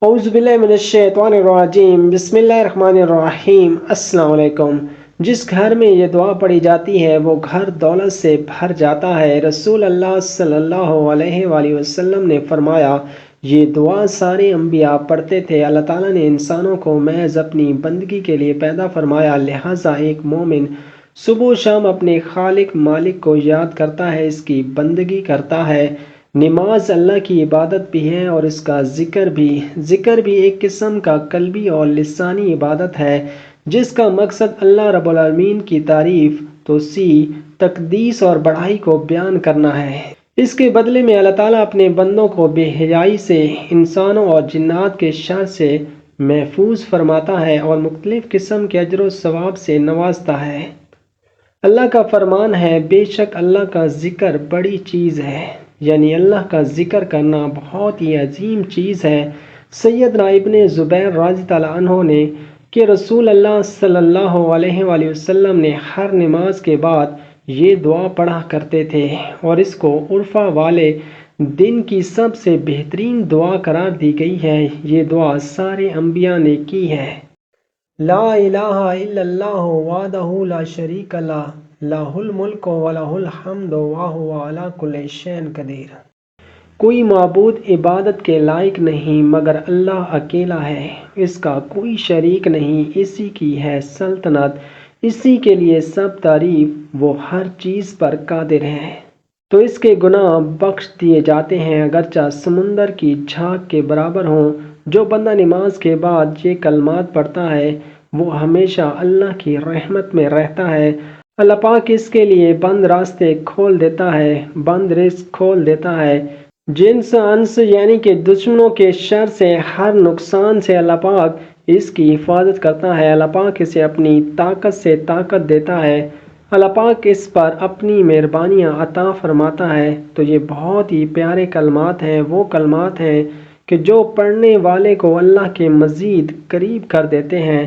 اعوذ باللہ من الشیطان الرجیم، بسم اللہ الرحمن الرحیم۔ السلام علیکم۔ جس گھر میں یہ دعا پڑھی جاتی ہے وہ گھر دولت سے بھر جاتا ہے۔ رسول اللہ صلی اللہ علیہ وآلہ وسلم نے فرمایا، یہ دعا سارے انبیاء پڑھتے تھے۔ اللہ تعالیٰ نے انسانوں کو محض اپنی بندگی کے لیے پیدا فرمایا، لہٰذا ایک مومن صبح و شام اپنے خالق مالک کو یاد کرتا ہے، اس کی بندگی کرتا ہے۔ نماز اللہ کی عبادت بھی ہے اور اس کا ذکر بھی ایک قسم کا قلبی اور لسانی عبادت ہے، جس کا مقصد اللہ رب العالمین کی تعریف، توصیف، تقدیس اور بڑائی کو بیان کرنا ہے۔ اس کے بدلے میں اللہ تعالیٰ اپنے بندوں کو بے حیائی سے، انسانوں اور جنات کے شر سے محفوظ فرماتا ہے اور مختلف قسم کے اجر و ثواب سے نوازتا ہے۔ اللہ کا فرمان ہے، بے شک اللہ کا ذکر بڑی چیز ہے، یعنی اللہ کا ذکر کرنا بہت ہی عظیم چیز ہے۔ سیدنا ابن زبیر رضی اللہ عنہ نے کہ رسول اللہ صلی اللہ علیہ وآلہ وسلم نے ہر نماز کے بعد یہ دعا پڑھا کرتے تھے اور اس کو عرفہ والے دن کی سب سے بہترین دعا قرار دی گئی ہے۔ یہ دعا سارے انبیاء نے کی ہے۔ لا الہ الا اللہ وحدہ لا شریک لہ، لہ الملک و لہ الحمد وہو علی کل شیء قدیر۔ کوئی معبود عبادت کے لائق نہیں مگر اللہ اکیلا ہے، اس کا کوئی شریک نہیں، اسی کی ہے سلطنت، اسی کے لیے سب تعریف، وہ ہر چیز پر قادر ہے۔ تو اس کے گناہ بخش دیے جاتے ہیں اگرچہ سمندر کی جھاگ کے برابر ہوں۔ جو بندہ نماز کے بعد یہ کلمات پڑھتا ہے وہ ہمیشہ اللہ کی رحمت میں رہتا ہے۔ اللہ پاک اس کے لیے بند راستے کھول دیتا ہے، بند رزق کھول دیتا ہے۔ جنس انس یعنی کہ دشمنوں کے شر سے، ہر نقصان سے اللہ پاک اس کی حفاظت کرتا ہے۔ اللہ پاک اسے اپنی طاقت سے طاقت دیتا ہے۔ اللہ پاک اس پر اپنی مہربانیاں عطا فرماتا ہے۔ تو یہ بہت ہی پیارے کلمات ہیں، وہ کلمات ہیں کہ جو پڑھنے والے کو اللہ کے مزید قریب کر دیتے ہیں۔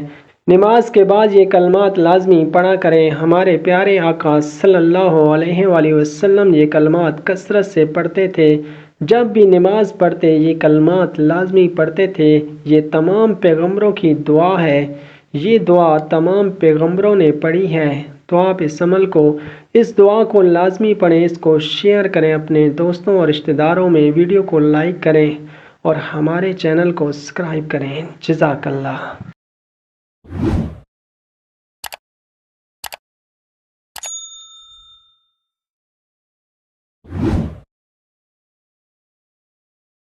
نماز کے بعد یہ کلمات لازمی پڑھا کریں۔ ہمارے پیارے آقا صلی اللہ علیہ وآلہ وسلم یہ کلمات کثرت سے پڑھتے تھے۔ جب بھی نماز پڑھتے یہ کلمات لازمی پڑھتے تھے۔ یہ تمام پیغمبروں کی دعا ہے، یہ دعا تمام پیغمبروں نے پڑھی ہے۔ تو آپ اس دعا کو لازمی پڑھیں، اس کو شیئر کریں اپنے دوستوں اور رشتہ داروں میں، ویڈیو کو لائک کریں اور ہمارے چینل کو سبسکرائب کریں۔ جزاک اللہ۔